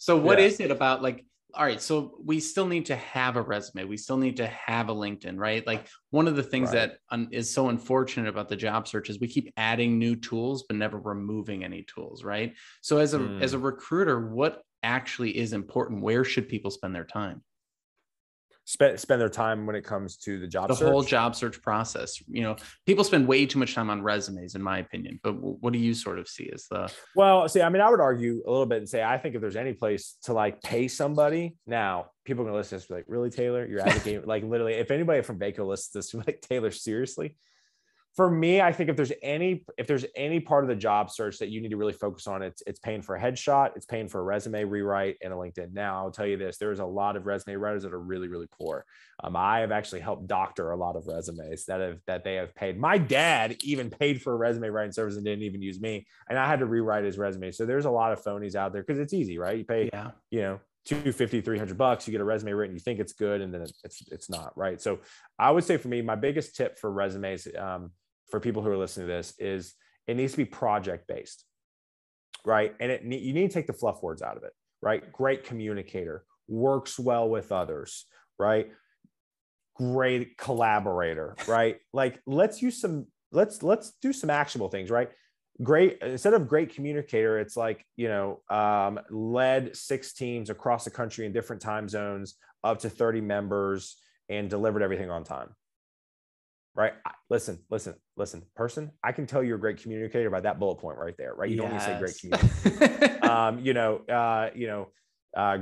So what is it about like, all right, so we still need to have a resume. We still need to have a LinkedIn, right? Like one of the things that is so unfortunate about the job search is we keep adding new tools, but never removing any tools, right? So as a recruiter, what actually is important? Where should people spend their time? Spend their time when it comes to the job search? The whole job search process. You know, people spend way too much time on resumes, in my opinion. But what do you sort of see as the? Well, see, I mean, I would argue a little bit and say, I think if there's any place to like pay somebody now, people are going to listen to this, be like, really, Taylor, you're advocating, like literally, if anybody from Vaco listens to this, like, Taylor, seriously? For me, I think if there's any part of the job search that you need to really focus on, it's paying for a headshot, it's paying for a resume rewrite and a LinkedIn. Now, I'll tell you this, there's a lot of resume writers that are really, really poor. I have actually helped doctor a lot of resumes that they have paid. My dad even paid for a resume writing service and didn't even use me. And I had to rewrite his resume. So there's a lot of phonies out there because it's easy, right? You pay, $250, $300, you get a resume written, you think it's good, and then it's not, right? So I would say for me, my biggest tip for resumes, for people who are listening to this, is it needs to be project-based, right? And you need to take the fluff words out of it, right? Great communicator, works well with others, right? Great collaborator, right? Like let's do some actionable things, right? Great, instead of great communicator, it's like, led 6 teams across the country in different time zones, up to 30 members, and delivered everything on time. Right. Listen, person, I can tell you're a great communicator by that bullet point right there. Right. You don't need to say great communicator.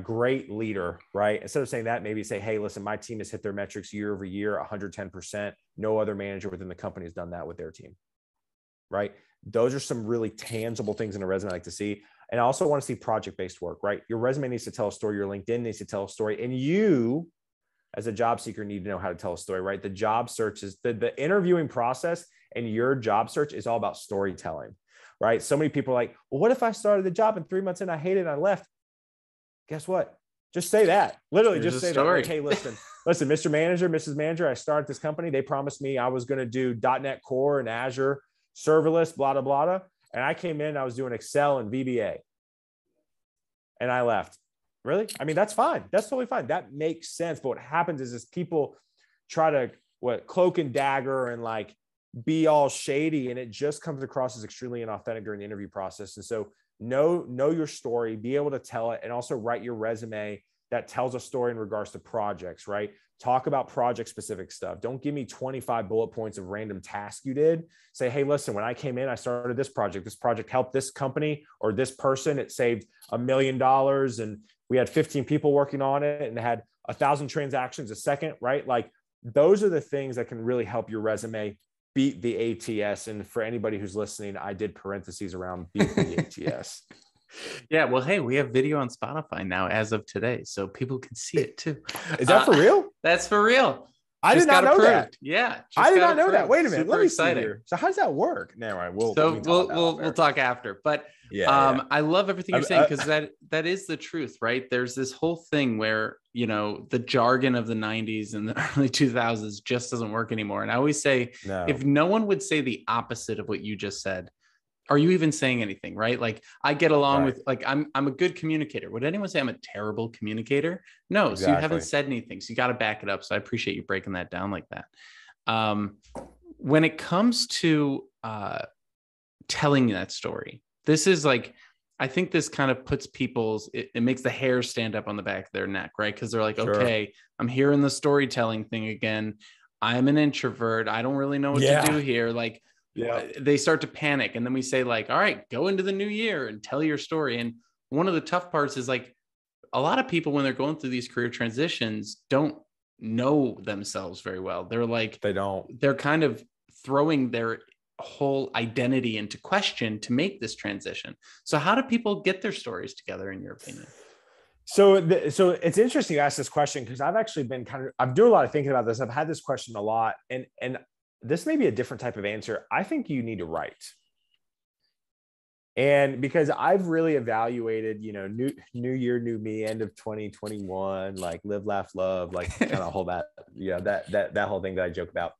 Great leader, right? Instead of saying that, maybe say, hey, listen, my team has hit their metrics year over year, 110%. No other manager within the company has done that with their team. Right. Those are some really tangible things in a resume I like to see. And I also want to see project-based work, right? Your resume needs to tell a story. Your LinkedIn needs to tell a story. And you, as a job seeker, need to know how to tell a story, right? The job search is the interviewing process, and your job search is all about storytelling, right? So many people are like, well, what if I started the job and 3 months in, I hated it and I left? Guess what? Just say that. Literally, just say that. Like, hey, listen, Mr. Manager, Mrs. Manager, I started this company. They promised me I was going to do .NET Core and Azure serverless, blah, blah, blah, blah. And I came in, I was doing Excel and VBA, and I left. Really? I mean, that's fine. That's totally fine. That makes sense. But what happens is people try to cloak and dagger and like be all shady, and it just comes across as extremely inauthentic during the interview process. And so know your story, be able to tell it, and also write your resume that tells a story in regards to projects, right? Talk about project specific stuff. Don't give me 25 bullet points of random tasks you did. Say, hey, listen, when I came in, I started this project. This project helped this company or this person. It saved $1 million, and we had 15 people working on it, and had 1,000 transactions a second, right? Like those are the things that can really help your resume beat the ATS. And for anybody who's listening, I did parentheses around beat the ATS. Yeah. Well, hey, we have video on Spotify now as of today, so people can see it too. Is that for real? That's for real. I did not know that. Yeah. I did not know that. Wait a minute. Let me see here. So how does that work? No, right, we'll talk after. But I love everything you're saying, because that is the truth, right? There's this whole thing where, the jargon of the 90s and the early 2000s just doesn't work anymore. And I always say, if no one would say the opposite of what you just said, are you even saying anything, right? Like I get along with, like, I'm a good communicator. Would anyone say I'm a terrible communicator? No. Exactly. So you haven't said anything. So you got to back it up. So I appreciate you breaking that down like that. When it comes to telling that story, this is like, I think this kind of puts it makes the hair stand up on the back of their neck, right? Because they're like, okay, I'm hearing the storytelling thing again. I'm an introvert. I don't really know what to do here. Like, they start to panic. And then we say, like, all right, go into the new year and tell your story. And one of the tough parts is, like, a lot of people, when they're going through these career transitions, don't know themselves very well. They're kind of throwing their whole identity into question to make this transition. So how do people get their stories together, in your opinion? So it's interesting you ask this question, because I've actually been I'm doing a lot of thinking about this. I've had this question a lot, and this may be a different type of answer. I think you need to write. And because I've really evaluated, new year, new me, end of 2021, like live, laugh, love, like kind of whole that whole thing that I joke about.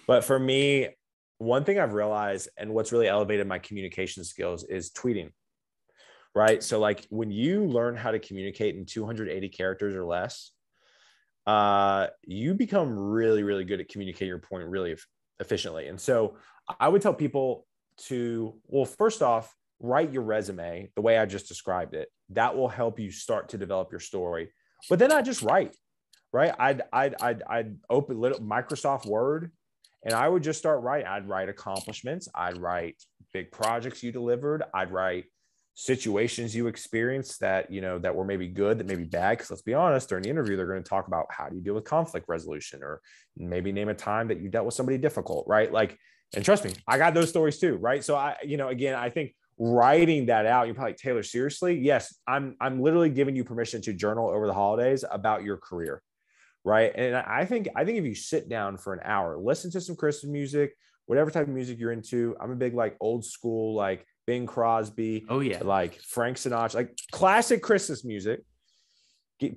But for me, one thing I've realized, and what's really elevated my communication skills, is tweeting. right? So like when you learn how to communicate in 280 characters or less, you become really, really good at communicating your point really efficiently. And so I would tell people to, well, first off, write your resume the way I just described it. That will help you start to develop your story. But then I just write, right? I'd open little Microsoft Word and I would just start writing. I'd write accomplishments. I'd write big projects you delivered. I'd write situations you experienced that, you know, that were maybe good, that may be bad. Because let's be honest, during the interview, they're going to talk about how do you deal with conflict resolution, or maybe name a time that you dealt with somebody difficult, right? Like, and trust me, I got those stories too, right? So I, you know, again, I think writing that out, you're probably like, Taylor, seriously? Yes, I'm literally giving you permission to journal over the holidays about your career, right? And I think if you sit down for an hour, listen to some Christmas music, whatever type of music you're into. I'm a big like old school, like Bing Crosby, like Frank Sinatra, like classic Christmas music.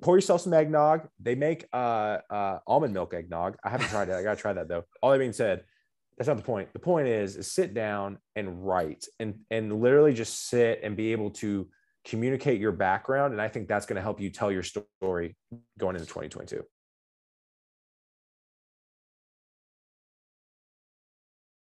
Pour yourself some eggnog. They make almond milk eggnog. I haven't tried it. I gotta try that though. All that being said, that's not the point. The point is sit down and write and literally just sit and be able to communicate your background. And I think that's going to help you tell your story going into 2022.